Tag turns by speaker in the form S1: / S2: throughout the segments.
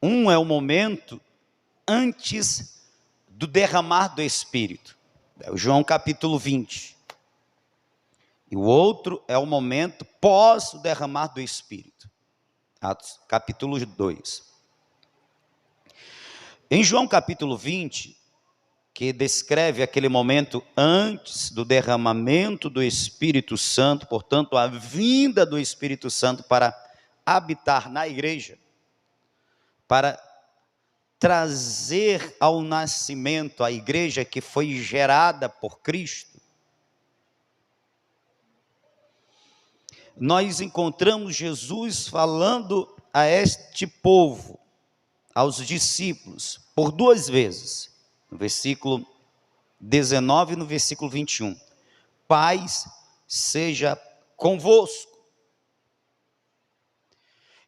S1: Um é o momento antes do derramar do Espírito, é o João capítulo 20. E o outro é o momento pós o derramar do Espírito, Atos capítulo 2. Em João capítulo 20, que descreve aquele momento antes do derramamento do Espírito Santo, portanto, a vinda do Espírito Santo para habitar na igreja, para trazer ao nascimento a igreja que foi gerada por Cristo. Nós encontramos Jesus falando a este povo, aos discípulos, por duas vezes, no versículo 19 e no versículo 21. Paz seja convosco.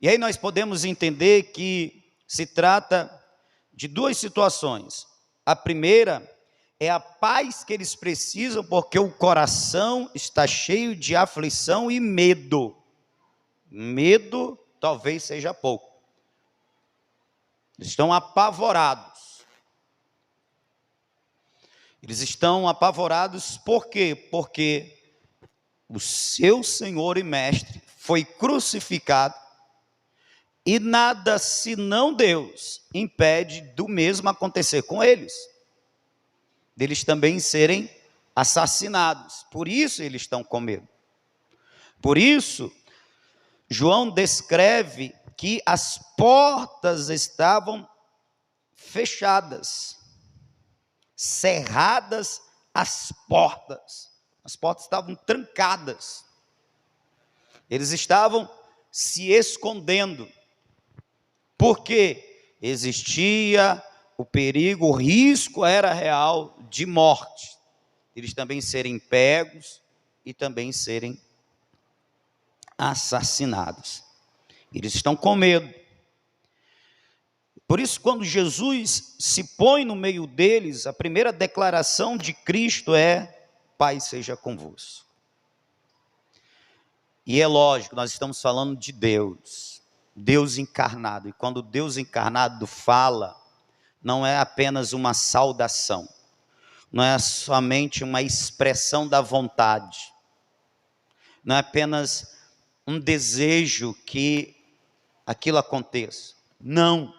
S1: E aí nós podemos entender que se trata de duas situações. A primeira é a paz que eles precisam porque o coração está cheio de aflição e medo. Medo talvez seja pouco. Eles estão apavorados. Eles estão apavorados por quê? Porque o seu Senhor e Mestre foi crucificado e nada senão Deus impede do mesmo acontecer com eles. Deles também serem assassinados. Por isso eles estão com medo. Por isso, João descreve que as portas estavam fechadas, cerradas as portas estavam trancadas, eles estavam se escondendo, porque existia o perigo, o risco era real de morte, eles também serem pegos e também serem assassinados. Eles estão com medo. Por isso, quando Jesus se põe no meio deles, a primeira declaração de Cristo é: Pai seja convosco. E é lógico, nós estamos falando de Deus, Deus encarnado. E quando Deus encarnado fala, não é apenas uma saudação, não é somente uma expressão da vontade, não é apenas um desejo que aquilo aconteça. Não.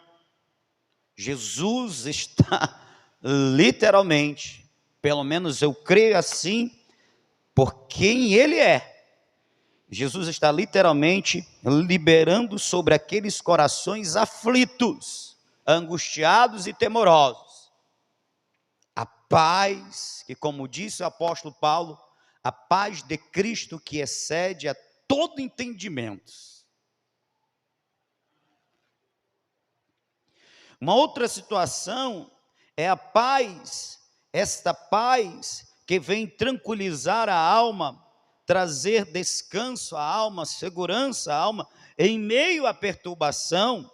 S1: Jesus está literalmente, pelo menos eu creio assim, por quem Ele é. Jesus está literalmente liberando sobre aqueles corações aflitos, angustiados e temorosos, a paz, que como disse o apóstolo Paulo, a paz de Cristo que excede a todo entendimento. Uma outra situação é a paz, esta paz que vem tranquilizar a alma, trazer descanso à alma, segurança à alma, em meio à perturbação.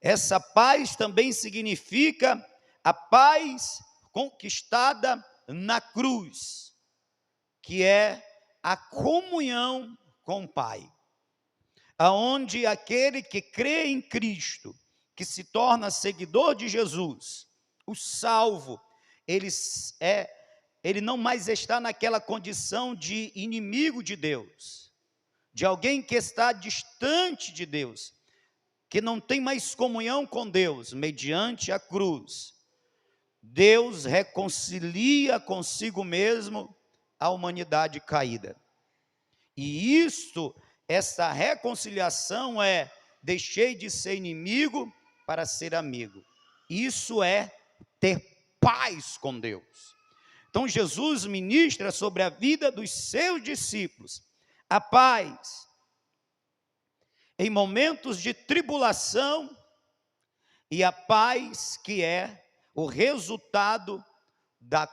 S1: Essa paz também significa a paz conquistada na cruz, que é a comunhão com o Pai, aonde aquele que crê em Cristo, que se torna seguidor de Jesus, o salvo, ele não mais está naquela condição de inimigo de Deus, de alguém que está distante de Deus, que não tem mais comunhão com Deus. Mediante a cruz, Deus reconcilia consigo mesmo a humanidade caída. E essa reconciliação é: deixei de ser inimigo para ser amigo. Isso é ter paz com Deus. Então Jesus ministra sobre a vida dos seus discípulos a paz em momentos de tribulação, e a paz que é o resultado da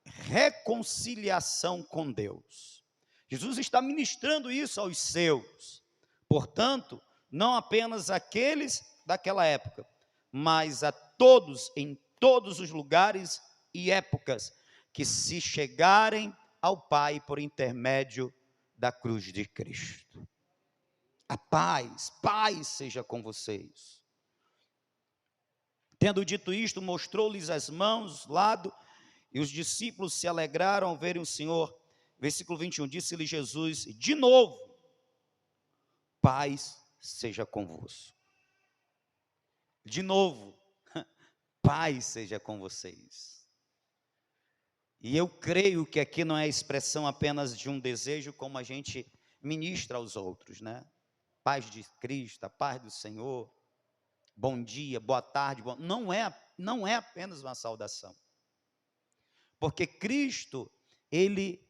S1: reconciliação com Deus. Jesus está ministrando isso aos seus, portanto, não apenas aqueles daquela época, mas a todos, em todos os lugares e épocas, que se chegarem ao Pai por intermédio da cruz de Cristo. A paz seja com vocês. Tendo dito isto, mostrou-lhes as mãos, lado, e os discípulos se alegraram ao verem o Senhor. Versículo 21, disse-lhe Jesus, de novo, paz seja convosco. De novo, paz seja com vocês. E eu creio que aqui não é expressão apenas de um desejo, como a gente ministra aos outros, né? Paz de Cristo, a paz do Senhor, bom dia, boa tarde, não é apenas uma saudação. Porque Cristo, ele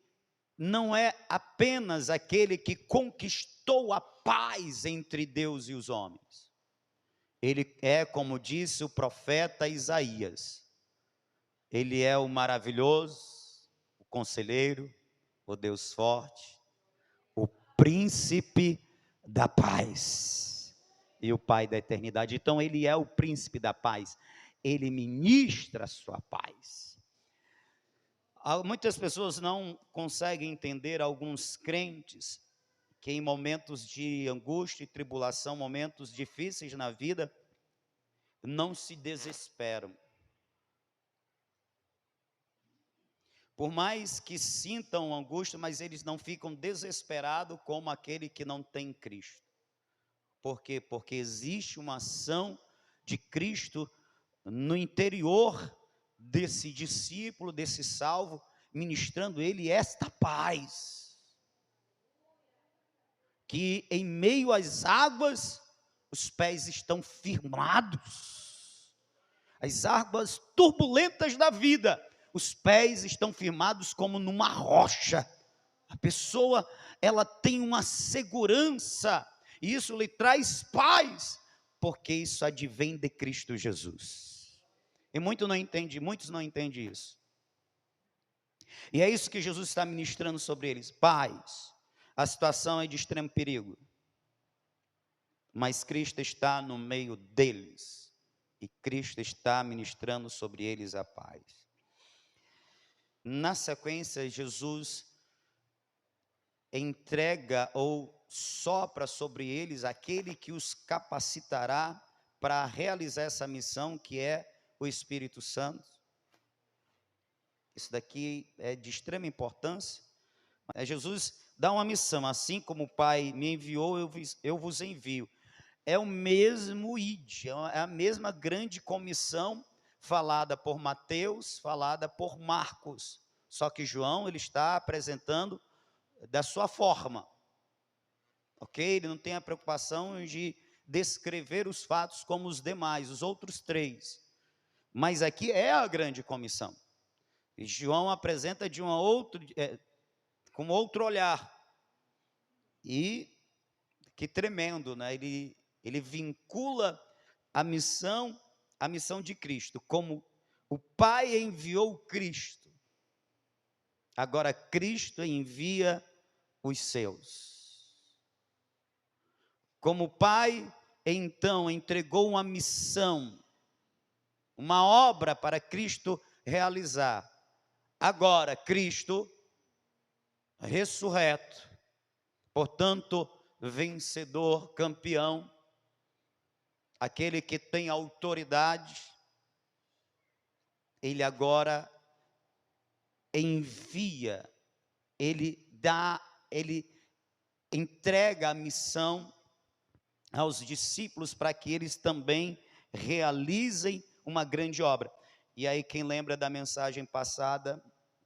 S1: não é apenas aquele que conquistou a paz entre Deus e os homens. Ele é, como disse o profeta Isaías, ele é o maravilhoso, o conselheiro, o Deus forte, o príncipe da paz e o Pai da eternidade. Então ele é o príncipe da paz, ele ministra a sua paz. Muitas pessoas não conseguem entender, alguns crentes, que em momentos de angústia e tribulação, momentos difíceis na vida, não se desesperam. Por mais que sintam angústia, mas eles não ficam desesperados como aquele que não tem Cristo. Por quê? Porque existe uma ação de Cristo no interior desse discípulo, desse salvo, ministrando ele esta paz. Que em meio às águas, os pés estão firmados. As águas turbulentas da vida, os pés estão firmados como numa rocha. A pessoa, ela tem uma segurança, e isso lhe traz paz, porque isso advém de Cristo Jesus. E muitos não entendem isso. E é isso que Jesus está ministrando sobre eles, paz. A situação é de extremo perigo, mas Cristo está no meio deles, e Cristo está ministrando sobre eles a paz. Na sequência, Jesus entrega ou sopra sobre eles aquele que os capacitará para realizar essa missão, que é o Espírito Santo. Isso daqui é de extrema importância. Jesus dá uma missão, assim como o Pai me enviou, eu vos envio. É o mesmo id, é a mesma grande comissão falada por Mateus, falada por Marcos. Só que João, ele está apresentando da sua forma. Ok? Ele não tem a preocupação de descrever os fatos como os demais, os outros três. Mas aqui é a grande comissão. E João apresenta de com outro olhar. E que tremendo, né? Ele vincula a missão de Cristo, como o Pai enviou Cristo. Agora Cristo envia os seus. Como o Pai, então, entregou uma missão, uma obra para Cristo realizar. Agora Cristo, ressurreto, portanto, vencedor, campeão, aquele que tem autoridade, ele agora envia, ele entrega a missão aos discípulos para que eles também realizem uma grande obra. E aí, quem lembra da mensagem passada,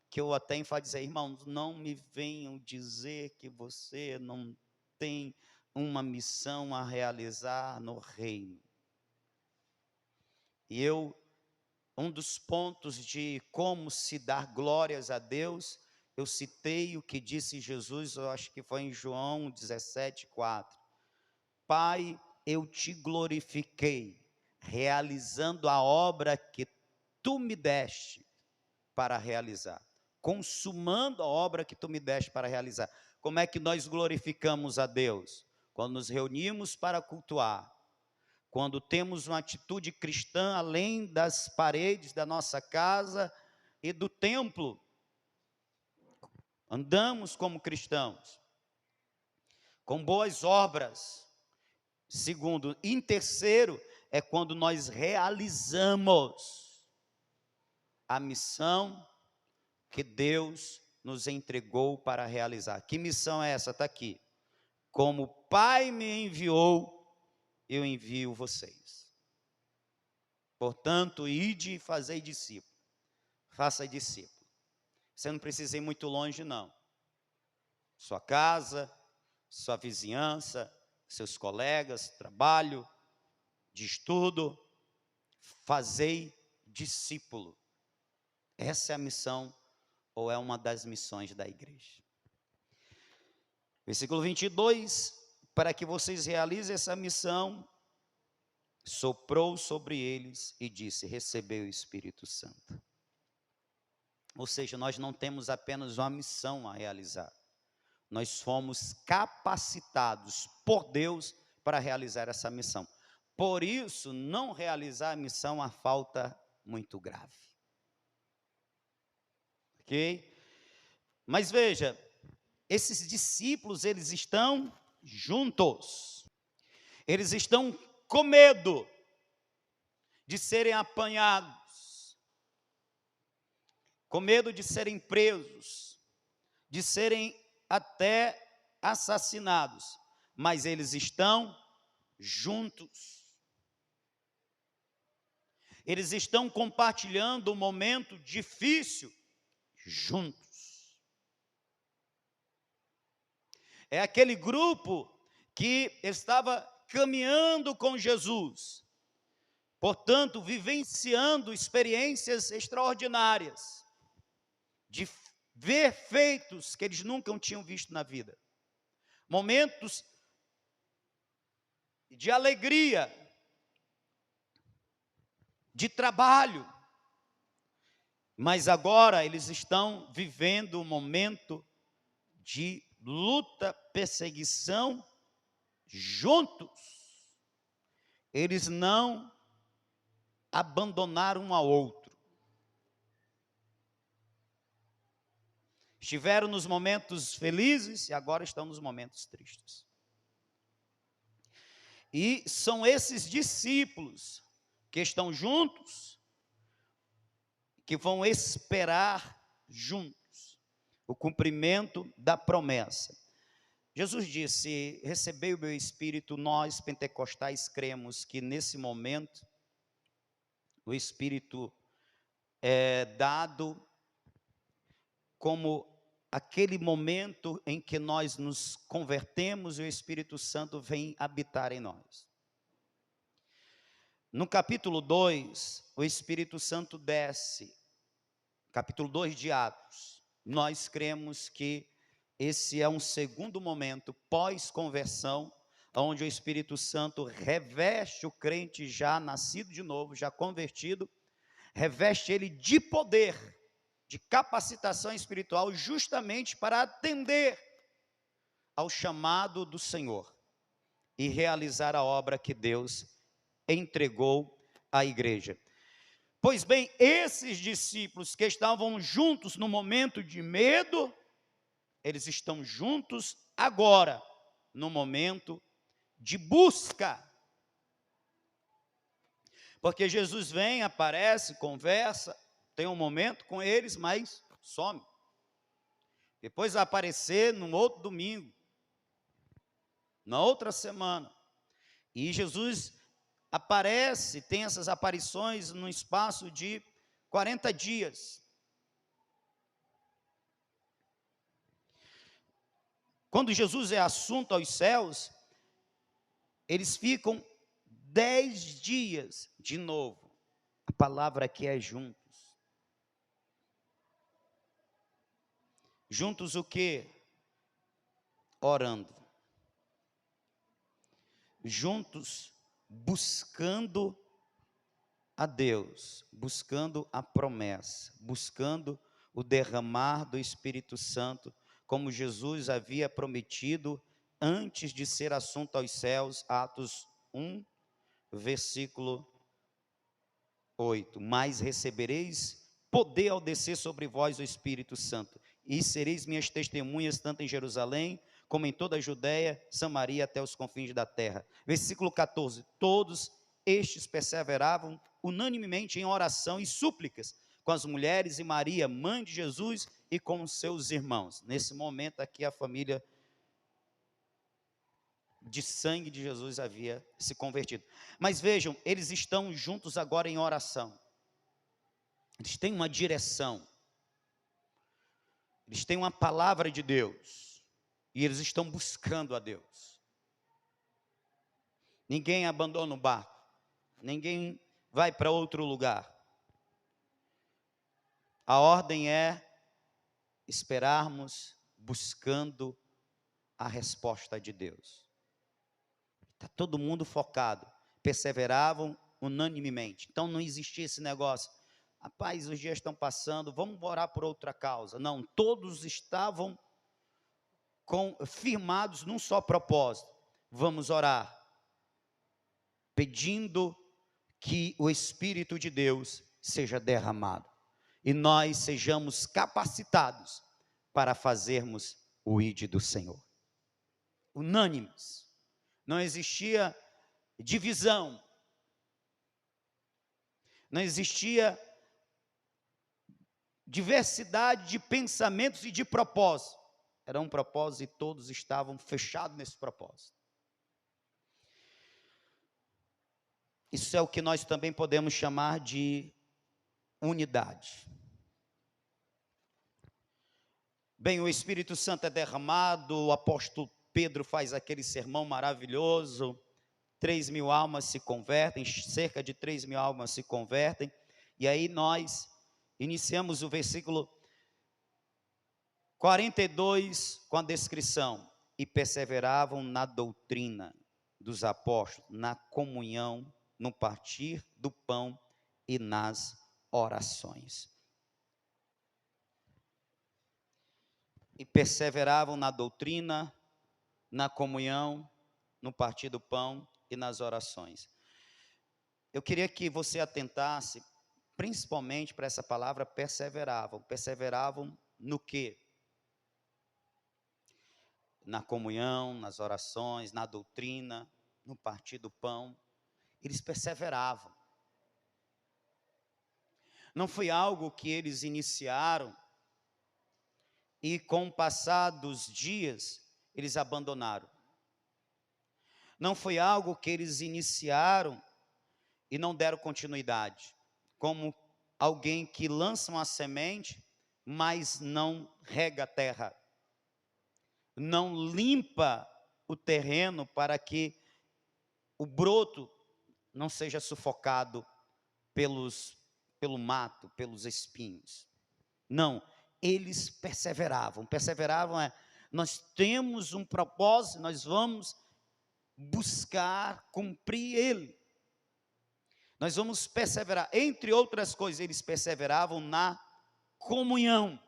S1: que eu até enfatizei, irmãos, não me venham dizer que você não tem uma missão a realizar no reino. E um dos pontos de como se dar glórias a Deus, eu citei o que disse Jesus, eu acho que foi em João 17:4. Pai, eu te glorifiquei, realizando a obra que tu me deste para realizar, consumando a obra que tu me deste para realizar. Como é que nós glorificamos a Deus? Quando nos reunimos para cultuar, quando temos uma atitude cristã além das paredes da nossa casa e do templo, andamos como cristãos, com boas obras. Segundo, em terceiro, é quando nós realizamos a missão que Deus nos entregou para realizar. Que missão é essa? Está aqui. Como o Pai me enviou, eu envio vocês. Portanto, ide e fazei discípulo. Faça discípulo. Você não precisa ir muito longe, não. Sua casa, sua vizinhança, seus colegas, trabalho, de estudo, fazei discípulo. Essa é a missão, ou é uma das missões da igreja. Versículo 22, para que vocês realizem essa missão, soprou sobre eles e disse, recebei o Espírito Santo. Ou seja, nós não temos apenas uma missão a realizar, nós fomos capacitados por Deus para realizar essa missão. Por isso, não realizar a missão é uma falta muito grave. Ok? Mas veja, esses discípulos, eles estão juntos. Eles estão com medo de serem apanhados, com medo de serem presos, de serem até assassinados, mas eles estão juntos. Eles estão compartilhando um momento difícil juntos. É aquele grupo que estava caminhando com Jesus, portanto, vivenciando experiências extraordinárias, de ver feitos que eles nunca tinham visto na vida, momentos de alegria, de trabalho, mas agora eles estão vivendo um momento de luta, perseguição, juntos. Eles não abandonaram um ao outro. Estiveram nos momentos felizes e agora estão nos momentos tristes. E são esses discípulos que estão juntos, que vão esperar juntos o cumprimento da promessa. Jesus disse, recebei o meu Espírito, nós pentecostais cremos que nesse momento o Espírito é dado como aquele momento em que nós nos convertemos e o Espírito Santo vem habitar em nós. No capítulo 2, o Espírito Santo desce, capítulo 2 de Atos, nós cremos que esse é um segundo momento pós-conversão, onde o Espírito Santo reveste o crente já nascido de novo, já convertido, reveste ele de poder, de capacitação espiritual, justamente para atender ao chamado do Senhor e realizar a obra que Deus entregou à igreja. Pois bem, esses discípulos que estavam juntos no momento de medo, eles estão juntos agora, no momento de busca. Porque Jesus vem, aparece, conversa, tem um momento com eles, mas some. Depois vai aparecer num outro domingo, na outra semana. E Jesus aparece, tem essas aparições no espaço de 40 dias. Quando Jesus é assunto aos céus, eles ficam 10 dias de novo. A palavra aqui é juntos. Juntos o quê? Orando. Juntos buscando a Deus, buscando a promessa, buscando o derramar do Espírito Santo, como Jesus havia prometido antes de ser assunto aos céus, Atos 1, versículo 8. Mas recebereis poder ao descer sobre vós o Espírito Santo, e sereis minhas testemunhas, tanto em Jerusalém, como em toda a Judéia, Samaria, até os confins da terra. Versículo 14, todos estes perseveravam unanimemente em oração e súplicas com as mulheres e Maria, mãe de Jesus, e com os seus irmãos. Nesse momento aqui, a família de sangue de Jesus havia se convertido. Mas vejam, eles estão juntos agora em oração. Eles têm uma direção. Eles têm uma palavra de Deus. E eles estão buscando a Deus. Ninguém abandona o barco. Ninguém vai para outro lugar. A ordem é esperarmos buscando a resposta de Deus. Está todo mundo focado. Perseveravam unanimemente. Então não existia esse negócio. Rapaz, os dias estão passando, vamos orar por outra causa. Não, todos estavam firmados num só propósito. Vamos orar, pedindo que o Espírito de Deus seja derramado. E nós sejamos capacitados para fazermos o ID do Senhor. Unânimes. Não existia divisão. Não existia diversidade de pensamentos e de propósitos. Era um propósito e todos estavam fechados nesse propósito. Isso é o que nós também podemos chamar de unidade. Bem, o Espírito Santo é derramado, o apóstolo Pedro faz aquele sermão maravilhoso, 3.000 almas se convertem, cerca de 3.000 almas se convertem, e aí nós iniciamos o versículo 42 com a descrição: e perseveravam na doutrina dos apóstolos, na comunhão, no partir do pão e nas orações. E perseveravam na doutrina, na comunhão, no partir do pão e nas orações. Eu queria que você atentasse principalmente para essa palavra perseveravam. Perseveravam no quê? Na comunhão, nas orações, na doutrina, no partir do pão. Eles perseveravam. Não foi algo que eles iniciaram e com o passar dos dias eles abandonaram. Não foi algo que eles iniciaram e não deram continuidade, como alguém que lança uma semente, mas não rega a terra, não limpa o terreno para que o broto não seja sufocado pelo mato, pelos espinhos. Não, eles perseveravam. Perseveravam nós temos um propósito, nós vamos buscar cumprir ele. Nós vamos perseverar. Entre outras coisas, eles perseveravam na comunhão.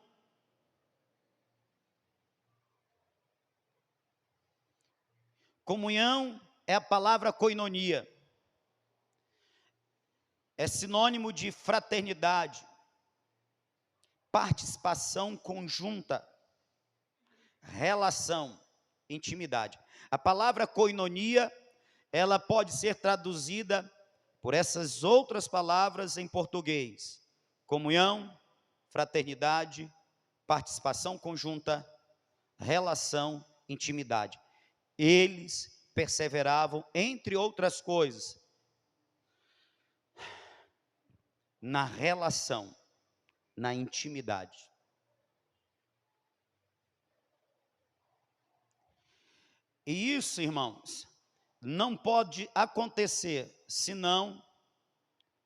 S1: Comunhão é a palavra koinonia. É sinônimo de fraternidade, participação conjunta, relação, intimidade. A palavra koinonia, ela pode ser traduzida por essas outras palavras em português: comunhão, fraternidade, participação conjunta, relação, intimidade. Eles perseveravam, entre outras coisas, na relação, na intimidade. E isso, irmãos, não pode acontecer senão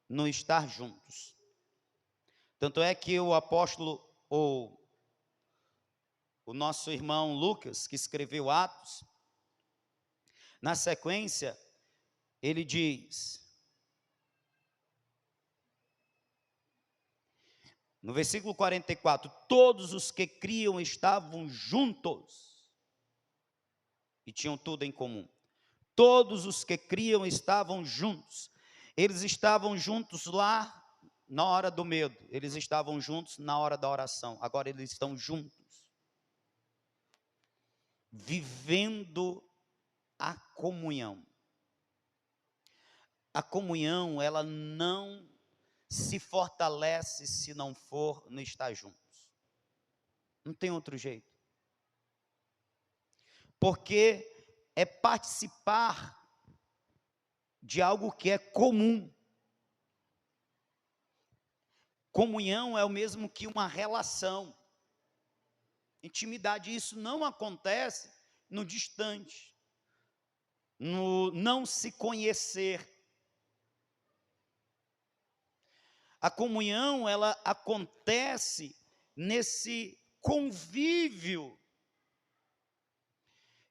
S1: não estar juntos. Tanto é que o apóstolo, ou o nosso irmão Lucas, que escreveu Atos, na sequência, ele diz, no versículo 44, todos os que criam estavam juntos e tinham tudo em comum. Todos os que criam estavam juntos. Eles estavam juntos lá na hora do medo. Eles estavam juntos na hora da oração. Agora eles estão juntos, vivendo a comunhão. a comunhão, ela não se fortalece se não for no estar juntos. Não tem outro jeito. Porque é participar de algo que é comum. Comunhão é o mesmo que uma relação. Intimidade, isso não acontece no distante, no não se conhecer. A comunhão, ela acontece nesse convívio,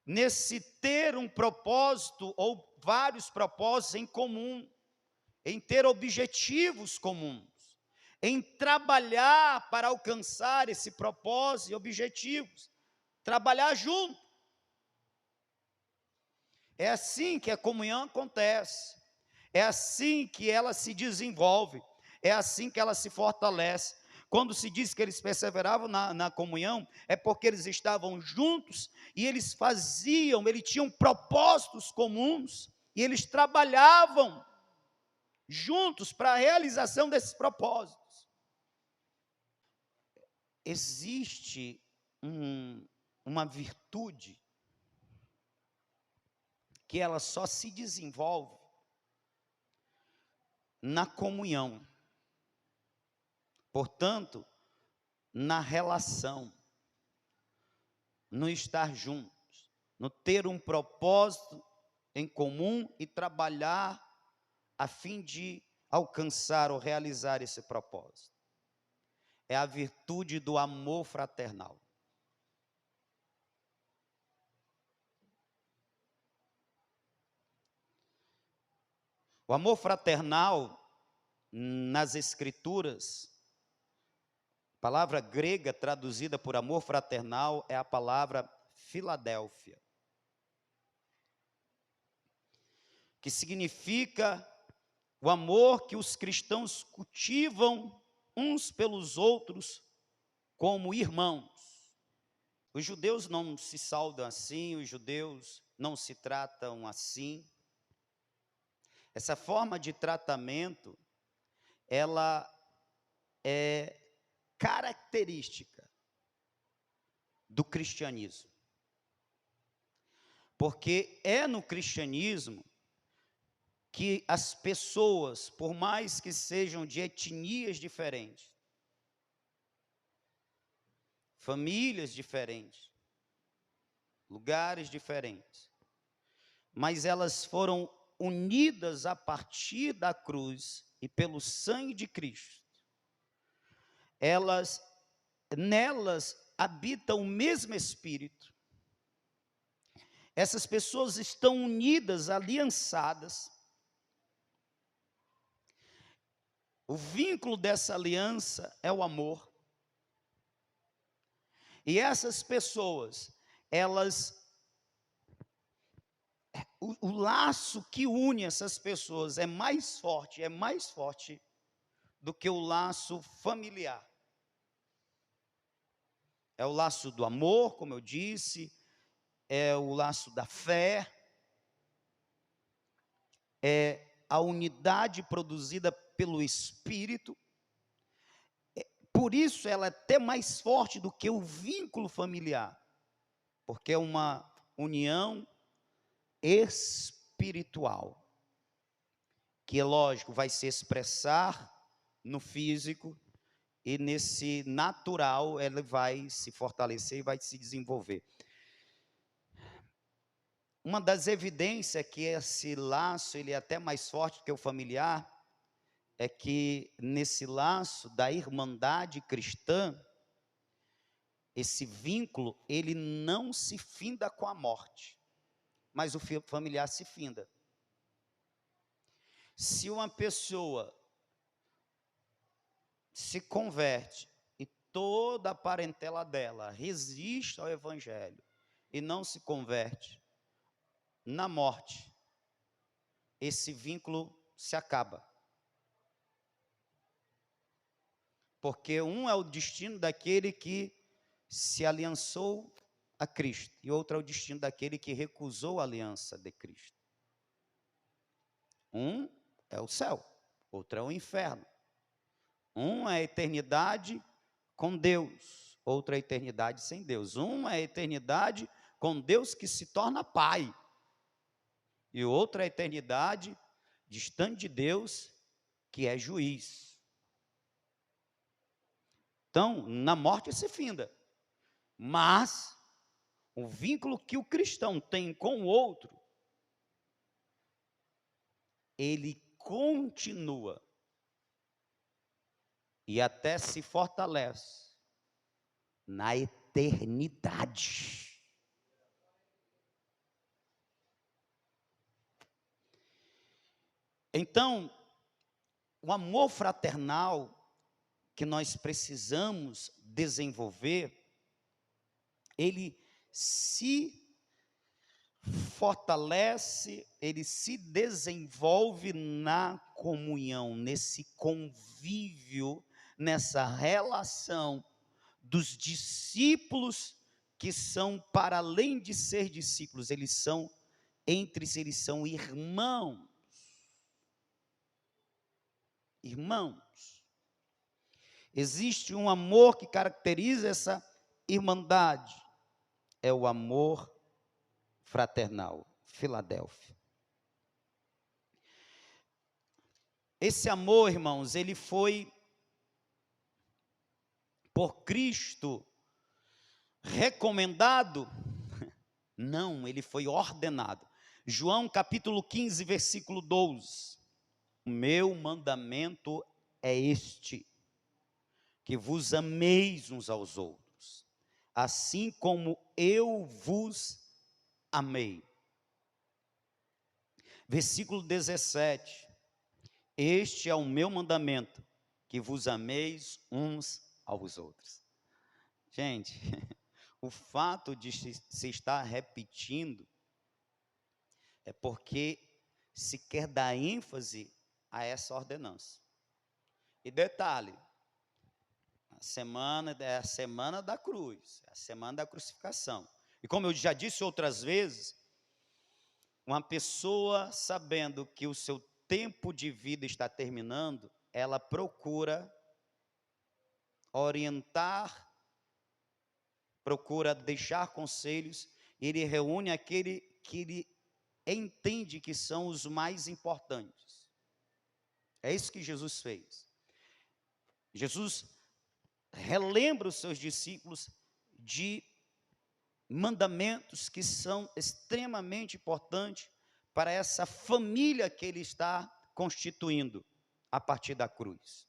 S1: nesse ter um propósito ou vários propósitos em comum, em ter objetivos comuns, em trabalhar para alcançar esse propósito e objetivos, trabalhar junto. É assim que a comunhão acontece, é assim que ela se desenvolve, é assim que ela se fortalece. Quando se diz que eles perseveravam na comunhão, é porque eles estavam juntos e eles tinham propósitos comuns, e eles trabalhavam juntos para a realização desses propósitos. Existe uma virtude que ela só se desenvolve na comunhão. Portanto, na relação, no estar juntos, no ter um propósito em comum e trabalhar a fim de alcançar ou realizar esse propósito. É a virtude do amor fraternal. O amor fraternal, nas Escrituras, a palavra grega traduzida por amor fraternal é a palavra Filadélfia, que significa o amor que os cristãos cultivam uns pelos outros como irmãos. Os judeus não se saudam assim, os judeus não se tratam assim. Essa forma de tratamento, ela é característica do cristianismo. Porque é no cristianismo que as pessoas, por mais que sejam de etnias diferentes, famílias diferentes, lugares diferentes, mas elas foram unidas a partir da cruz e pelo sangue de Cristo. Nelas habita o mesmo Espírito. Essas pessoas estão unidas, aliançadas. O vínculo dessa aliança é o amor. E essas pessoas, o laço que une essas pessoas é mais forte do que o laço familiar. É o laço do amor, como eu disse, é o laço da fé, é a unidade produzida pelo Espírito. Por isso ela é até mais forte do que o vínculo familiar, porque é uma união espiritual, que é lógico, vai se expressar no físico, e nesse natural ela vai se fortalecer e vai se desenvolver. Uma das evidências que esse laço ele é até mais forte que o familiar é que nesse laço da irmandade cristã, esse vínculo ele não se finda com a morte, mas o familiar se finda. Se uma pessoa se converte e toda a parentela dela resiste ao evangelho e não se converte, na morte, esse vínculo se acaba. Porque um é o destino daquele que se aliançou a Cristo, e outro é o destino daquele que recusou a aliança de Cristo. Um é o céu, outro é o inferno. Um é a eternidade com Deus, outra é a eternidade sem Deus. Um é a eternidade com Deus que se torna Pai, e outra é a eternidade distante de Deus, que é juiz. Então, na morte se finda, mas o vínculo que o cristão tem com o outro, ele continua e até se fortalece na eternidade. Então, o amor fraternal que nós precisamos desenvolver, ele se fortalece, ele se desenvolve na comunhão, nesse convívio, nessa relação dos discípulos que são, para além de ser discípulos, eles são, entre si, eles são irmãos. Irmãos. Existe um amor que caracteriza essa irmandade, é o amor fraternal, Filadélfia. Esse amor, irmãos, ele foi por Cristo recomendado? Não, ele foi ordenado. João capítulo 15, versículo 12. O meu mandamento é este, que vos ameis uns aos outros, assim como eu vos amei. Versículo 17. Este é o meu mandamento, que vos ameis uns aos outros. Gente, o fato de se estar repetindo é porque se quer dar ênfase a essa ordenança. E detalhe, a semana é a semana da cruz, é a semana da crucificação. E como eu já disse outras vezes, uma pessoa sabendo que o seu tempo de vida está terminando, ela procura orientar, procura deixar conselhos, ele reúne aquele que ele entende que são os mais importantes. É isso que Jesus fez. Jesus relembra os seus discípulos de mandamentos que são extremamente importantes para essa família que ele está constituindo a partir da cruz.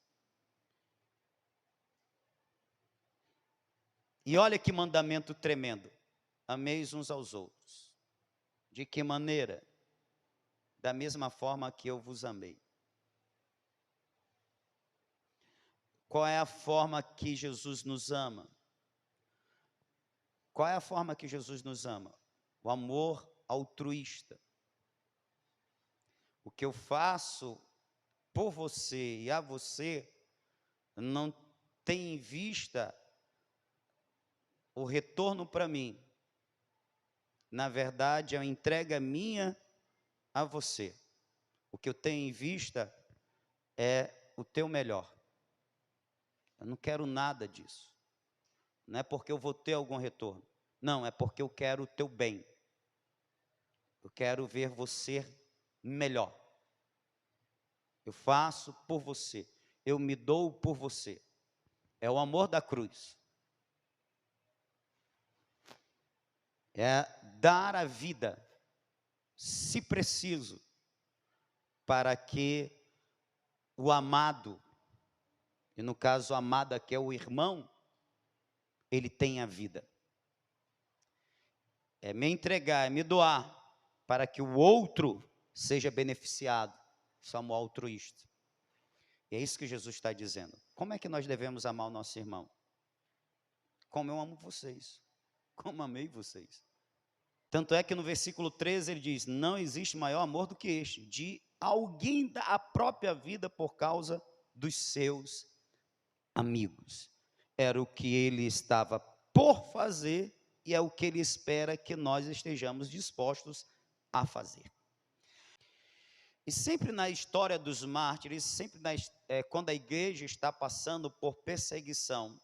S1: E olha que mandamento tremendo: ameis uns aos outros. De que maneira? Da mesma forma que eu vos amei. Qual é a forma que Jesus nos ama? Qual é a forma que Jesus nos ama? O amor altruísta. O que eu faço por você e a você não tem em vista o retorno para mim. Na verdade, é uma entrega minha a você. O que eu tenho em vista é o teu melhor. Eu não quero nada disso. Não é porque eu vou ter algum retorno. Não, é porque eu quero o teu bem. Eu quero ver você melhor. Eu faço por você. Eu me dou por você. É o amor da cruz. É dar a vida, se preciso, para que o amado, e no caso o amado aqui é o irmão, ele tenha vida. É me entregar, é me doar, para que o outro seja beneficiado. Isso é amor altruísta. E é isso que Jesus está dizendo. Como é que nós devemos amar o nosso irmão? Como eu amo vocês. Como amei vocês. Tanto é que no versículo 13 ele diz: não existe maior amor do que este, de alguém dar a própria vida por causa dos seus amigos. Era o que ele estava por fazer e é o que ele espera que nós estejamos dispostos a fazer. E sempre na história dos mártires, sempre quando a igreja está passando por perseguição,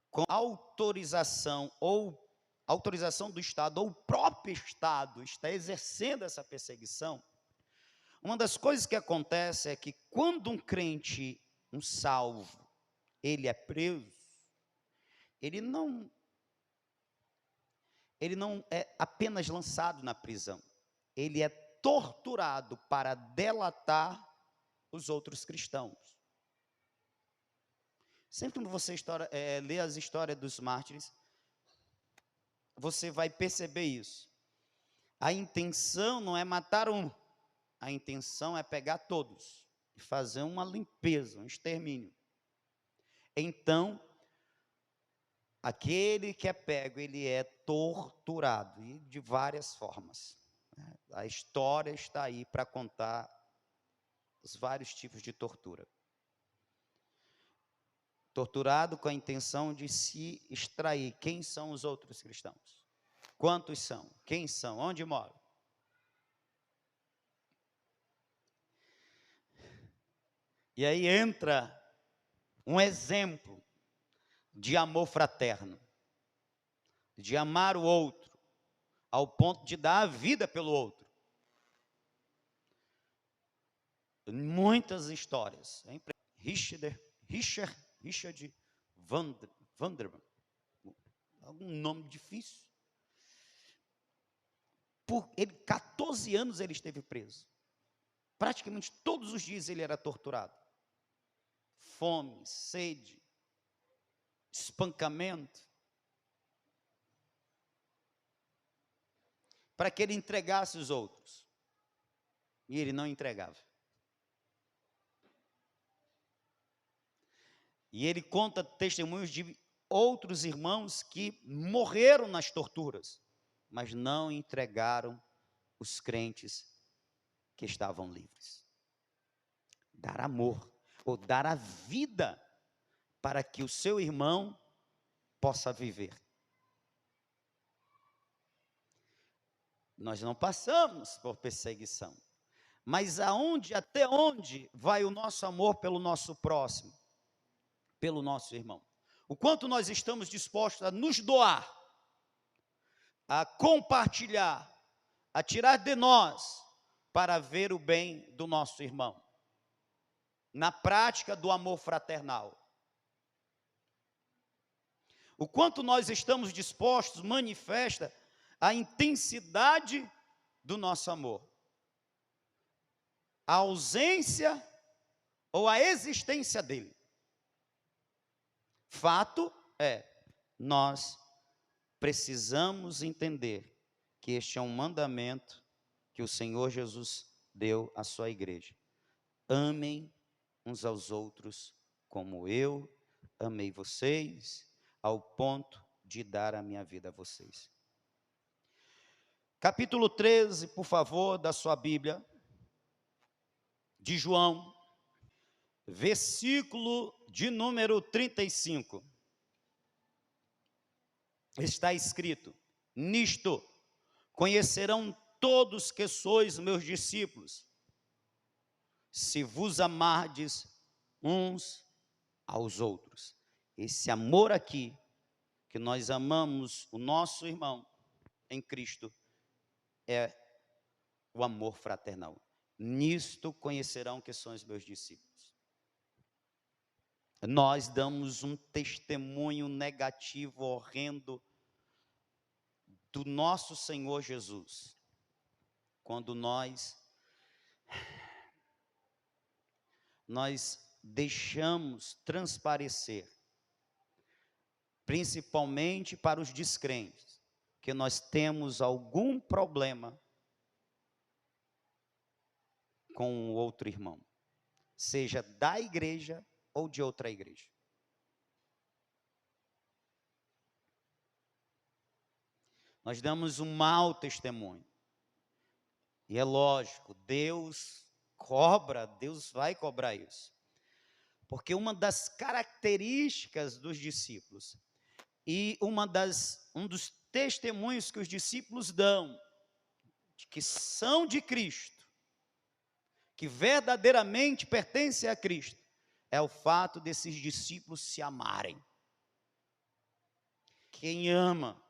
S1: com autorização do Estado, ou o próprio Estado está exercendo essa perseguição, uma das coisas que acontece é que quando um crente, um salvo, ele é preso, ele não é apenas lançado na prisão, ele é torturado para delatar os outros cristãos. Sempre que você lê as histórias dos mártires, você vai perceber isso. A intenção não é matar um, a intenção é pegar todos e fazer uma limpeza, um extermínio. Então, aquele que é pego, ele é torturado, e de várias formas. A história está aí para contar os vários tipos de tortura. Torturado com a intenção de se extrair. Quem são os outros cristãos? Quantos são? Quem são? Onde moram? E aí entra um exemplo de amor fraterno, de amar o outro, ao ponto de dar a vida pelo outro. Muitas histórias. Richard Vanderman, algum nome difícil. Por 14 anos ele esteve preso. Praticamente todos os dias ele era torturado. Fome, sede, espancamento, para que ele entregasse os outros. E ele não entregava. E ele conta testemunhos de outros irmãos que morreram nas torturas, mas não entregaram os crentes que estavam livres. Dar amor, ou dar a vida para que o seu irmão possa viver. Nós não passamos por perseguição, mas até onde vai o nosso amor pelo nosso próximo, pelo nosso irmão? O quanto nós estamos dispostos a nos doar, a compartilhar, a tirar de nós para ver o bem do nosso irmão, na prática do amor fraternal. O quanto nós estamos dispostos manifesta a intensidade do nosso amor, a ausência ou a existência dele. Fato é, nós precisamos entender que este é um mandamento que o Senhor Jesus deu à sua igreja. Amem uns aos outros como eu amei vocês, ao ponto de dar a minha vida a vocês. Capítulo 13, por favor, da sua Bíblia, de João, versículo de número 35. Está escrito: nisto conhecerão todos que sois meus discípulos, se vos amardes uns aos outros. Esse amor aqui, que nós amamos o nosso irmão em Cristo, é o amor fraternal. Nisto conhecerão que são os meus discípulos. Nós damos um testemunho negativo, horrendo, do nosso Senhor Jesus, quando nós deixamos transparecer, principalmente para os descrentes, que nós temos algum problema com o outro irmão, seja da igreja ou de outra igreja. Nós damos um mau testemunho. E é lógico, Deus vai cobrar isso. Porque uma das características dos discípulos e um dos testemunhos que os discípulos dão que são de Cristo, que verdadeiramente pertencem a Cristo, é o fato desses discípulos se amarem. Quem ama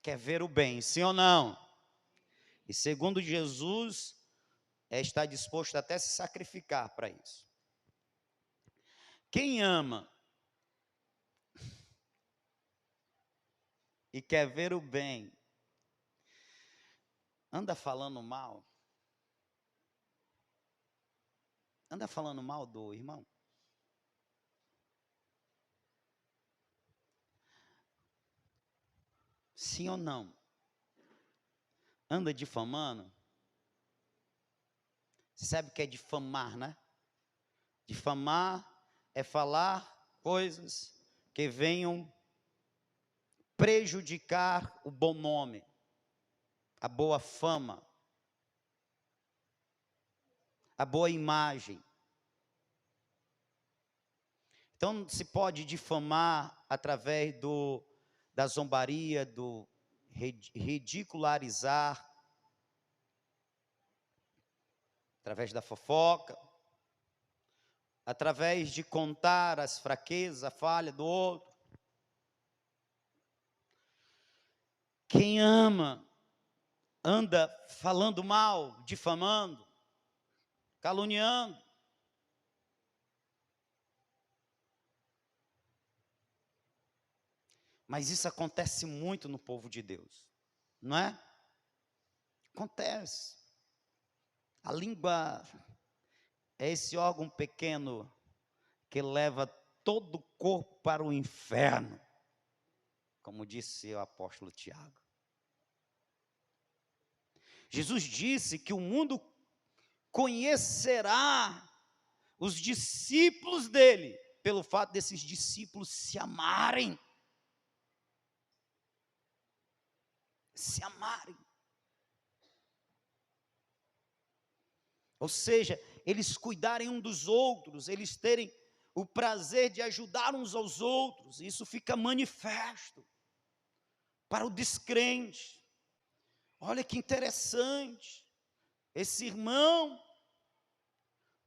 S1: quer ver o bem, sim ou não? E segundo Jesus, está disposto até a se sacrificar para isso. Quem ama e quer ver o bem, anda falando mal? Anda falando mal do irmão? Sim ou não? Anda difamando? Você sabe o que é difamar, né? Difamar é falar coisas que venham prejudicar o bom nome, a boa fama, a boa imagem. Então, se pode difamar através da zombaria, do ridicularizar, através da fofoca, através de contar as fraquezas, a falha do outro. Quem ama, anda falando mal, difamando, caluniando. Mas isso acontece muito no povo de Deus, não é? Acontece. A língua é esse órgão pequeno que leva todo o corpo para o inferno, como disse o apóstolo Tiago. Jesus disse que o mundo conhecerá os discípulos dele pelo fato desses discípulos se amarem. Se amarem. Ou seja, eles cuidarem um dos outros, eles terem o prazer de ajudar uns aos outros. Isso fica manifesto para o descrente. Olha que interessante. Esse irmão,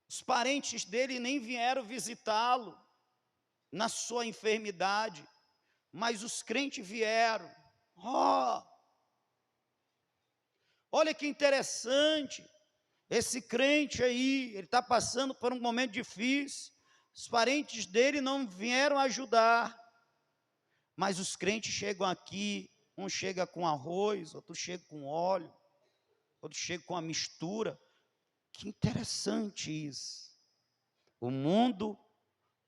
S1: os parentes dele nem vieram visitá-lo na sua enfermidade, mas os crentes vieram. Olha que interessante, esse crente aí, ele está passando por um momento difícil, os parentes dele não vieram ajudar, mas os crentes chegam aqui, um chega com arroz, outro chega com óleo, outro chega com a mistura. Que interessante isso. O mundo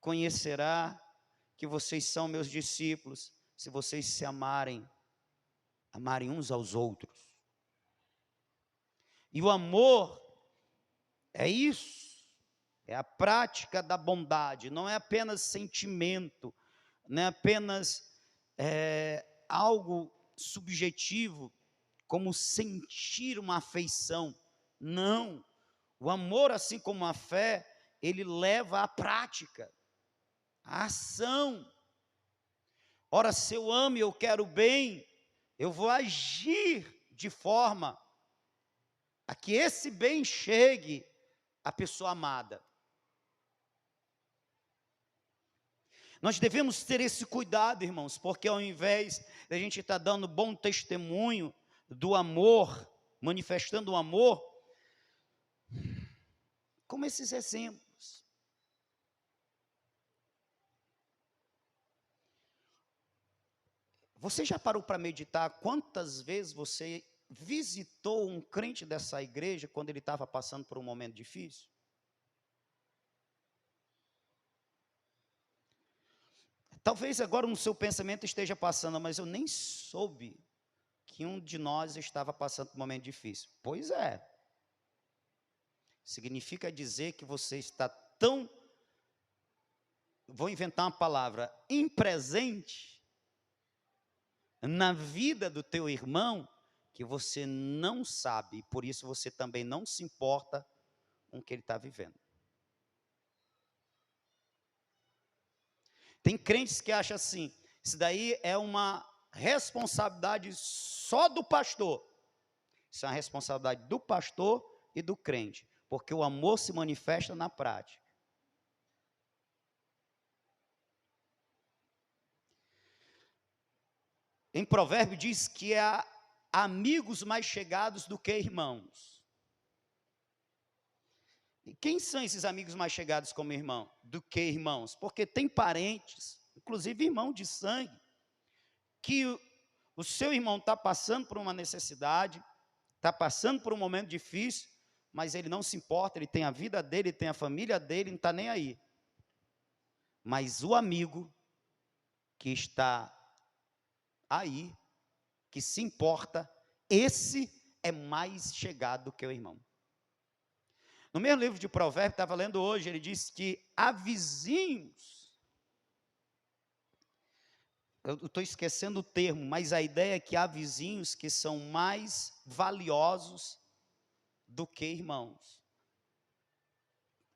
S1: conhecerá que vocês são meus discípulos, se vocês se amarem uns aos outros. E o amor é isso, é a prática da bondade, não é apenas sentimento, não é apenas algo subjetivo, como sentir uma afeição. Não, o amor, assim como a fé, ele leva à prática, à ação. Ora, se eu amo e eu quero bem, eu vou agir de forma a que esse bem chegue à pessoa amada. Nós devemos ter esse cuidado, irmãos, porque ao invés de a gente estar dando bom testemunho do amor, manifestando o amor, como esses exemplos. Você já parou para meditar quantas vezes você visitou um crente dessa igreja quando ele estava passando por um momento difícil? Talvez agora no seu pensamento esteja passando, mas eu nem soube que um de nós estava passando por um momento difícil. Pois é. Significa dizer que você está tão, vou inventar uma palavra, impresente na vida do teu irmão, que você não sabe, e por isso você também não se importa com o que ele está vivendo. Tem crentes que acham assim, isso daí é uma responsabilidade só do pastor. Isso é uma responsabilidade do pastor e do crente, porque o amor se manifesta na prática. Em Provérbio diz que há amigos mais chegados do que irmãos. E quem são esses amigos mais chegados como irmão? Do que irmãos? Porque tem parentes, inclusive irmão de sangue, que o seu irmão está passando por uma necessidade, está passando por um momento difícil, mas ele não se importa, ele tem a vida dele, tem a família dele, não está nem aí. Mas o amigo que está aí, que se importa, esse é mais chegado que o irmão. No mesmo livro de Provérbios, estava lendo hoje, ele diz que há vizinhos, eu estou esquecendo o termo, mas a ideia é que há vizinhos que são mais valiosos do que irmãos.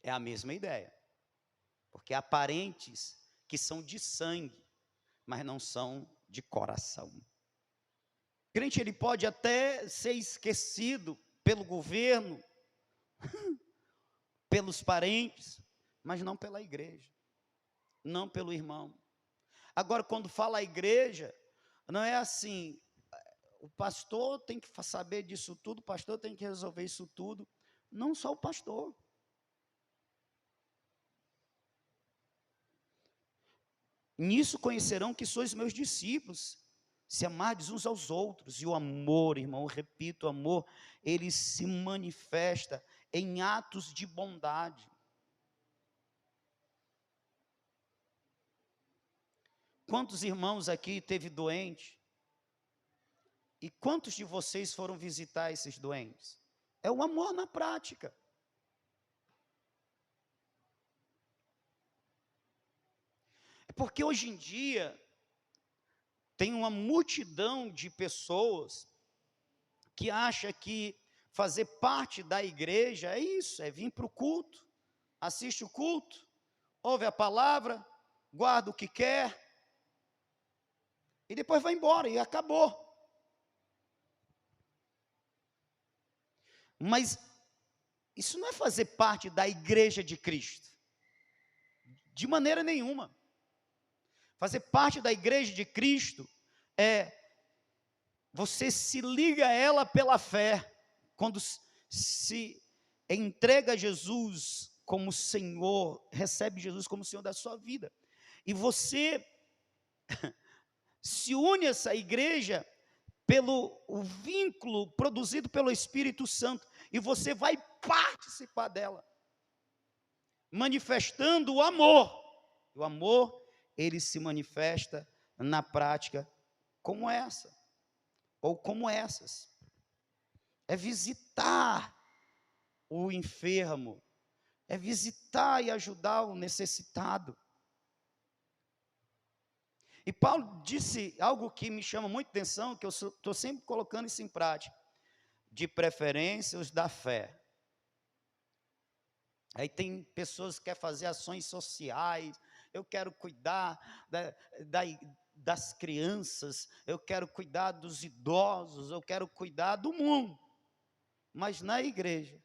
S1: É a mesma ideia, porque há parentes que são de sangue, mas não são de coração. O crente, ele pode até ser esquecido pelo governo, pelos parentes, mas não pela igreja, não pelo irmão. Agora, quando fala a igreja, não é assim, o pastor tem que saber disso tudo, o pastor tem que resolver isso tudo. Não só o pastor. Nisso conhecerão que sois meus discípulos, se amardes uns aos outros. E o amor, irmão, eu repito, o amor, ele se manifesta em atos de bondade. Quantos irmãos aqui teve doente? E quantos de vocês foram visitar esses doentes? É o amor na prática. É porque hoje em dia tem uma multidão de pessoas que acha que fazer parte da igreja é isso, é vir para o culto, assiste o culto, ouve a palavra, guarda o que quer, e depois vai embora, e acabou. Mas isso não é fazer parte da igreja de Cristo, de maneira nenhuma. Fazer parte da igreja de Cristo é você se liga a ela pela fé, quando se entrega a Jesus como Senhor, recebe Jesus como Senhor da sua vida, e você se une a essa igreja pelo o vínculo produzido pelo Espírito Santo, e você vai participar dela, manifestando o amor. O amor, ele se manifesta na prática como essa, ou como essas. É visitar o enfermo, é visitar e ajudar o necessitado. E Paulo disse algo que me chama muito atenção, que eu estou sempre colocando isso em prática: de preferência os da fé. Aí tem pessoas que querem fazer ações sociais, eu quero cuidar das crianças, eu quero cuidar dos idosos, eu quero cuidar do mundo. Mas na igreja,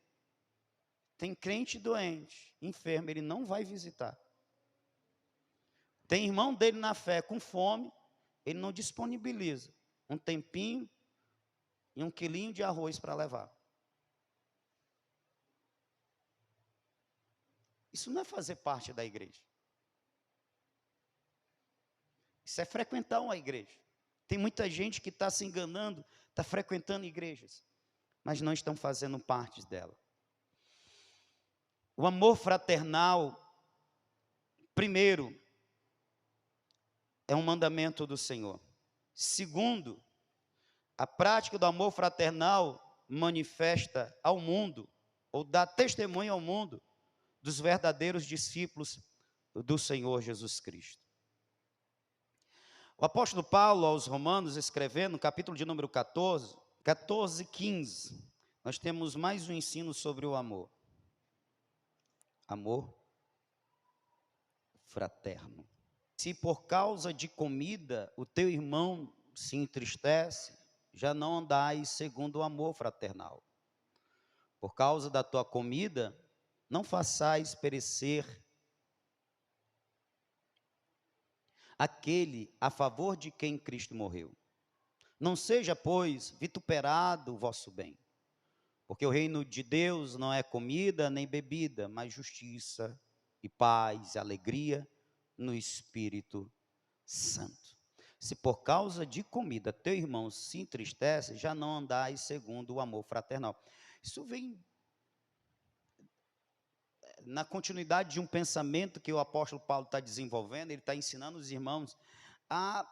S1: tem crente doente, enfermo, ele não vai visitar. Tem irmão dele na fé com fome, ele não disponibiliza um tempinho e 1 quilinho de arroz para levar. Isso não é fazer parte da igreja. Isso é frequentar uma igreja. Tem muita gente que está se enganando, está frequentando igrejas, mas não estão fazendo parte dela. O amor fraternal, primeiro, é um mandamento do Senhor. Segundo, a prática do amor fraternal manifesta ao mundo, ou dá testemunho ao mundo, dos verdadeiros discípulos do Senhor Jesus Cristo. O apóstolo Paulo aos Romanos, escrevendo no capítulo de número 14, 15, nós temos mais um ensino sobre o amor. Amor fraterno. Se por causa de comida o teu irmão se entristece, já não andais segundo o amor fraternal. Por causa da tua comida, não façais perecer aquele a favor de quem Cristo morreu. Não seja, pois, vituperado o vosso bem, porque o reino de Deus não é comida nem bebida, mas justiça e paz e alegria no Espírito Santo. Se por causa de comida teu irmão se entristece, já não andais segundo o amor fraternal. Isso vem na continuidade de um pensamento que o apóstolo Paulo está desenvolvendo. Ele está ensinando os irmãos a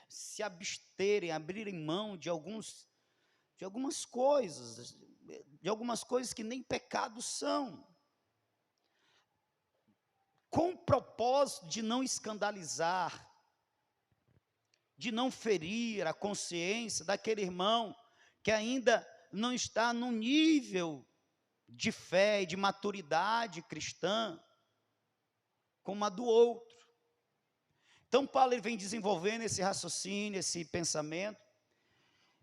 S1: se absterem, abrirem mão de algumas coisas, que nem pecados são, com o propósito de não escandalizar, de não ferir a consciência daquele irmão que ainda não está no nível de fé e de maturidade cristã como a do outro. Então Paulo ele vem desenvolvendo esse raciocínio, esse pensamento,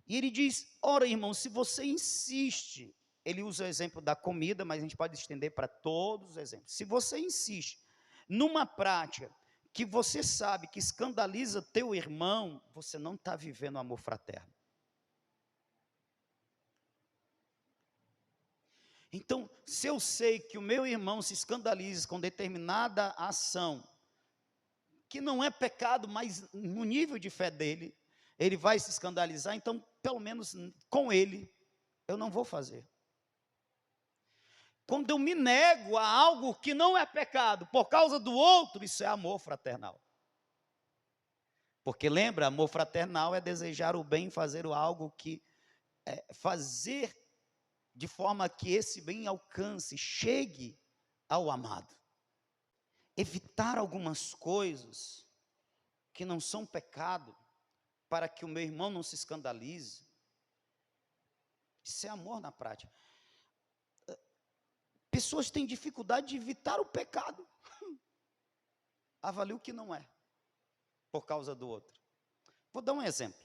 S1: e ele diz: ora, irmão, se você insiste, ele usa o exemplo da comida, mas a gente pode estender para todos os exemplos. Se você insiste numa prática que você sabe que escandaliza teu irmão, você não está vivendo o amor fraterno. Então, se eu sei que o meu irmão se escandaliza com determinada ação, que não é pecado, mas no nível de fé dele, ele vai se escandalizar, então, pelo menos com ele, eu não vou fazer. Quando eu me nego a algo que não é pecado, por causa do outro, isso é amor fraternal. Porque lembra, amor fraternal é desejar o bem, fazer algo que fazer de forma que esse bem alcance, chegue ao amado. Evitar algumas coisas que não são pecado, para que o meu irmão não se escandalize. Isso é amor na prática. Pessoas têm dificuldade de evitar o pecado. Avalie o que não é, por causa do outro. Vou dar um exemplo.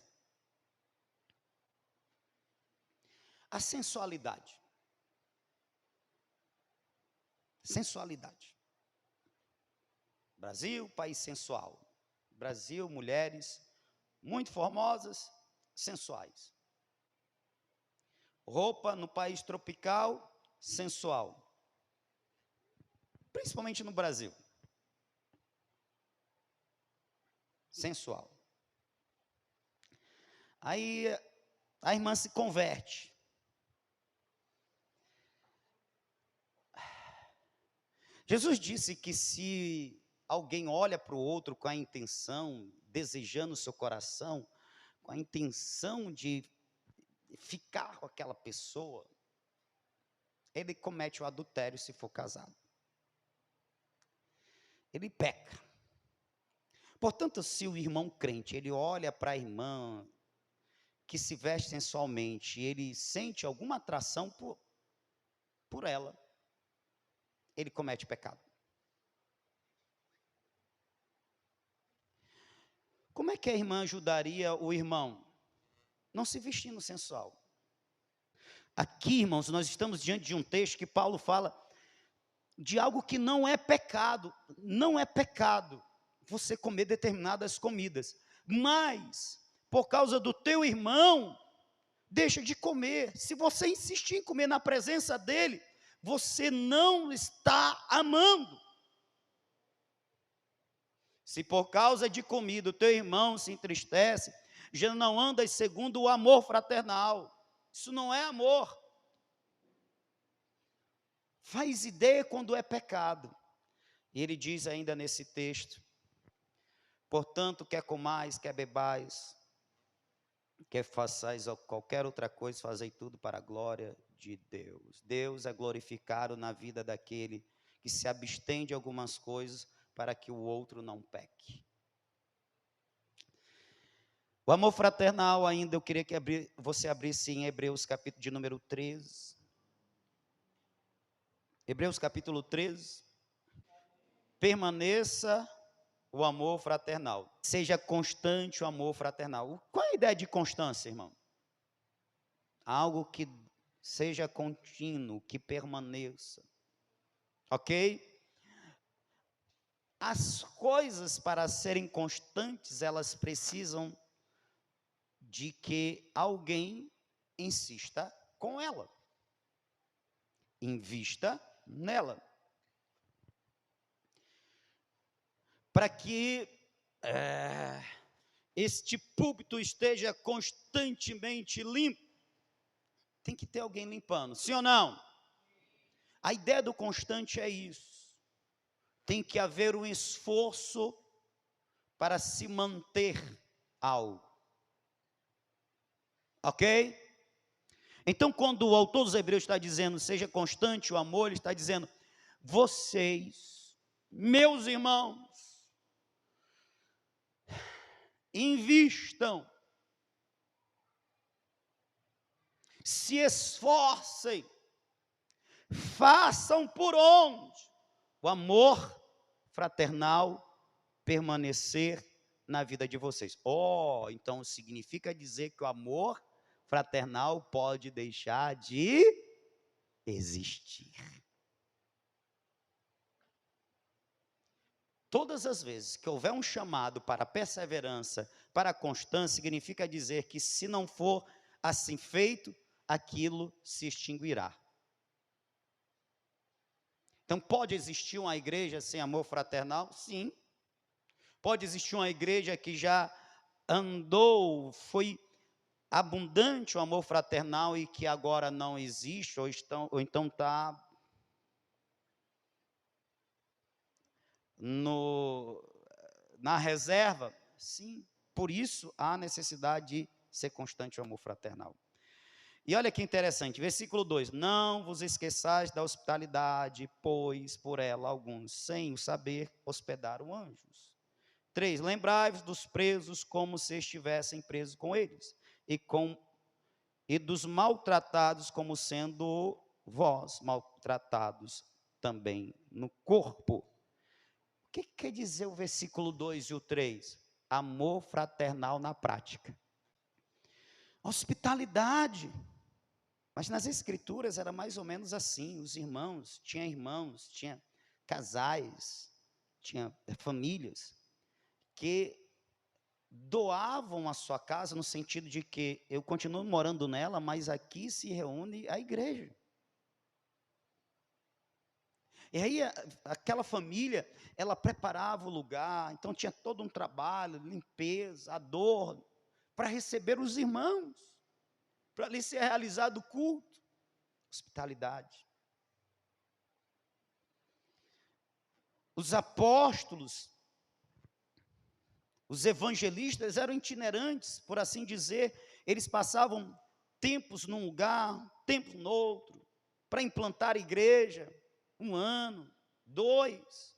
S1: A sensualidade. Sensualidade. Brasil, país sensual. Brasil, mulheres muito formosas, sensuais. Roupa no país tropical, sensual. Principalmente no Brasil. Sensual. Aí a irmã se converte. Jesus disse que se alguém olha para o outro com a intenção, desejando o seu coração, com a intenção de ficar com aquela pessoa, ele comete o adultério se for casado. Ele peca. Portanto, se o irmão crente, ele olha para a irmã que se veste sensualmente, ele sente alguma atração por ela, ele comete pecado. Como é que a irmã ajudaria o irmão? Não se vestindo sensual. Aqui, irmãos, nós estamos diante de um texto que Paulo fala de algo que não é pecado. Não é pecado você comer determinadas comidas, mas por causa do teu irmão, deixa de comer. Se você insistir em comer na presença dele, você não está amando. Se por causa de comida o teu irmão se entristece, já não andas segundo o amor fraternal. Isso não é amor. Faz ideia quando é pecado. E ele diz ainda nesse texto: portanto, quer comais, quer bebais, quer façais qualquer outra coisa, fazei tudo para a glória de Deus. Deus é glorificado na vida daquele que se abstém de algumas coisas para que o outro não peque. O amor fraternal ainda, eu queria que você abrisse em Hebreus capítulo de número 13. Hebreus capítulo 13. Permaneça o amor fraternal. Seja constante o amor fraternal. Qual é a ideia de constância, irmão? algo que seja contínuo, que permaneça, ok? As coisas, para serem constantes, elas precisam de que alguém insista com ela, invista nela, para que este púlpito esteja constantemente limpo. Tem que ter alguém limpando, sim ou não? A ideia do constante é isso. Tem que haver um esforço para se manter algo. Ok? Então, quando o autor dos Hebreus está dizendo, seja constante o amor, ele está dizendo, vocês, meus irmãos, invistam, se esforcem, façam por onde o amor fraternal permanecer na vida de vocês. Então significa dizer que o amor fraternal pode deixar de existir. Todas as vezes que houver um chamado para a perseverança, para a constância, significa dizer que se não for assim feito, aquilo se extinguirá. Então pode existir uma igreja sem amor fraternal? Sim. Pode existir uma igreja que já andou, foi abundante o amor fraternal e que agora não existe, ou então está na reserva? Sim, por isso há necessidade de ser constante o amor fraternal. E olha que interessante, versículo 2, não vos esqueçais da hospitalidade, pois por ela alguns, sem o saber, hospedaram anjos. 3, lembrai-vos dos presos como se estivessem presos com eles, e dos maltratados como sendo vós maltratados também no corpo. O que quer dizer o versículo 2 e o 3? Amor fraternal na prática. Hospitalidade. Mas nas escrituras era mais ou menos assim, os irmãos, tinha casais, tinha famílias que doavam a sua casa no sentido de que eu continuo morando nela, mas aqui se reúne a igreja. E aí aquela família, ela preparava o lugar, então tinha todo um trabalho, limpeza, adorno, para receber os irmãos, para ali ser realizado o culto, hospitalidade. Os apóstolos, os evangelistas eram itinerantes, por assim dizer, eles passavam tempos num lugar, tempos no outro, para implantar a igreja, 1 ano, 2.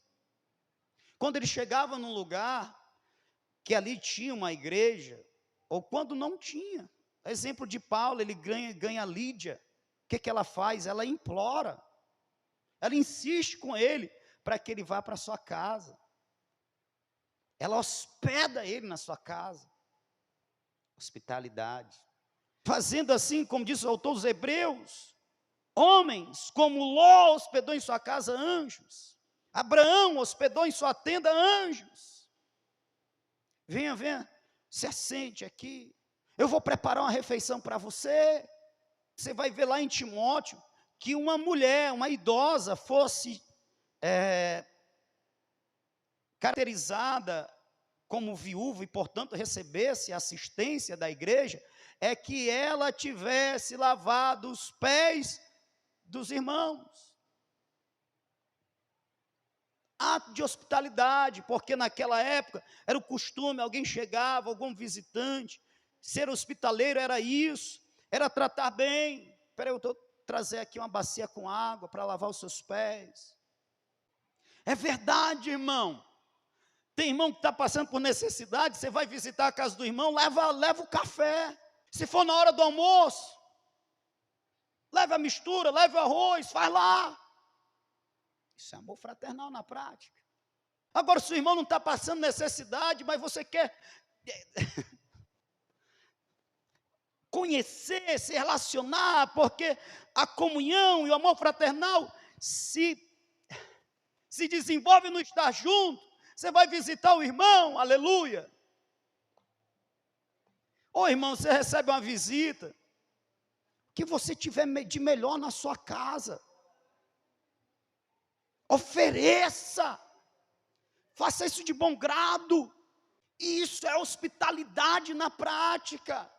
S1: Quando eles chegavam num lugar, que ali tinha uma igreja, ou quando não tinha, exemplo de Paulo, ele ganha Lídia, o que ela faz? Ela implora, ela insiste com ele, para que ele vá para a sua casa. Ela hospeda ele na sua casa. Hospitalidade. Fazendo assim, como diz o autor dos Hebreus, homens como Ló hospedou em sua casa anjos. Abraão hospedou em sua tenda anjos. Venha, se assente aqui. Eu vou preparar uma refeição para você. Você vai ver lá em Timóteo que uma mulher, uma idosa, fosse caracterizada como viúva e, portanto, recebesse assistência da igreja, é que ela tivesse lavado os pés dos irmãos. Ato de hospitalidade, porque naquela época era o costume, alguém chegava, algum visitante, ser hospitaleiro era isso, era tratar bem. Espera aí, eu vou trazer aqui uma bacia com água para lavar os seus pés. É verdade, irmão. Tem irmão que está passando por necessidade, você vai visitar a casa do irmão, leva o café. Se for na hora do almoço, leva a mistura, leva o arroz, faz lá. Isso é amor fraternal na prática. Agora, se o irmão não está passando necessidade, mas você quer conhecer, se relacionar, porque a comunhão e o amor fraternal se desenvolve no estar junto. Você vai visitar o irmão, aleluia. Ô irmão, você recebe uma visita, que você tiver de melhor na sua casa, ofereça, faça isso de bom grado. Isso é hospitalidade na prática,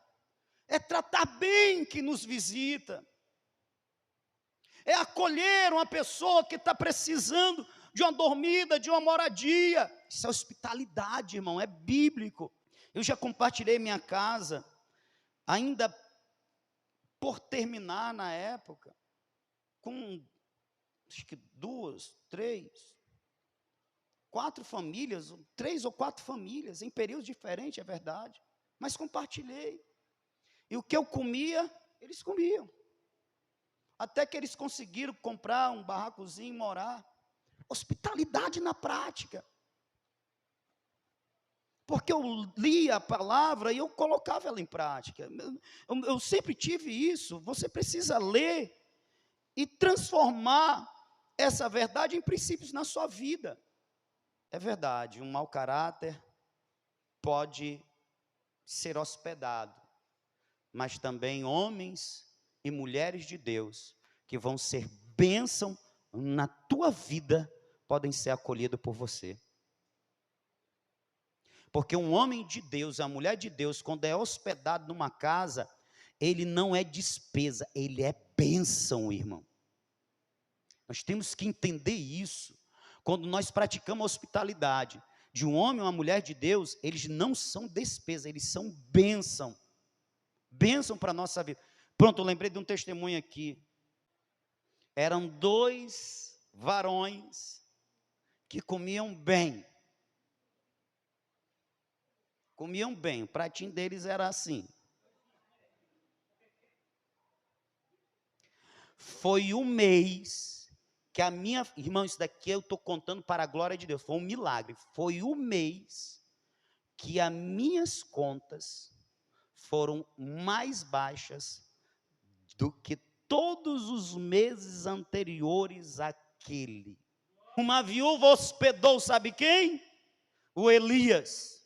S1: é tratar bem quem nos visita, é acolher uma pessoa que está precisando de uma dormida, de uma moradia. Isso é hospitalidade, irmão, é bíblico. Eu já compartilhei minha casa, ainda por terminar na época, com acho que 2, 3, 4 famílias, 3 ou 4 famílias, em períodos diferentes, é verdade, mas compartilhei. E o que eu comia, eles comiam. Até que eles conseguiram comprar um barracozinho e morar. Hospitalidade na prática. Porque eu lia a palavra e eu colocava ela em prática. Eu sempre tive isso. Você precisa ler e transformar essa verdade em princípios na sua vida. É verdade, um mau caráter pode ser hospedado, mas também homens e mulheres de Deus que vão ser bênção na tua vida podem ser acolhidos por você. Porque um homem de Deus, a mulher de Deus, quando é hospedado numa casa, ele não é despesa, ele é bênção, irmão. Nós temos que entender isso. Quando nós praticamos a hospitalidade de um homem ou uma mulher de Deus, eles não são despesa, eles são bênção. Bênção para a nossa vida. Pronto, eu lembrei de um testemunho aqui. Eram 2 varões que comiam bem. Comiam bem, o pratinho deles era assim. Foi um mês que a minha... Irmão, isso daqui eu estou contando para a glória de Deus. Foi um milagre. Foi um mês que as minhas contas foram mais baixas do que todos os meses anteriores àquele. Uma viúva hospedou, sabe quem? O Elias.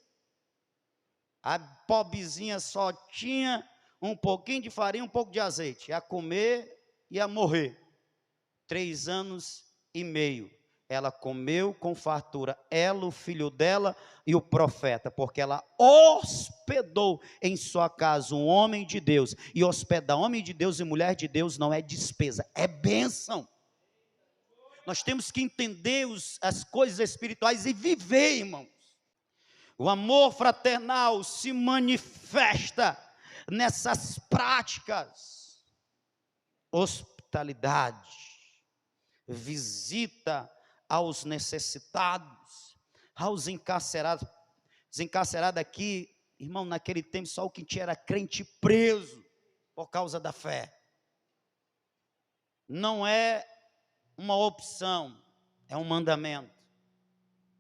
S1: A pobrezinha só tinha um pouquinho de farinha, um pouco de azeite. Ia comer, ia morrer. 3 anos e meio. Ela comeu com fartura, ela, o filho dela e o profeta, porque ela hospedou em sua casa um homem de Deus. E hospedar homem de Deus e mulher de Deus não é despesa, é bênção. Nós temos que entender as coisas espirituais e viver, irmãos. O amor fraternal se manifesta nessas práticas. Hospitalidade, visita aos necessitados, aos encarcerados. Os encarcerados aqui, irmão, naquele tempo só o que tinha era crente preso por causa da fé. Não é uma opção, é um mandamento,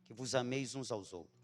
S1: que vos ameis uns aos outros.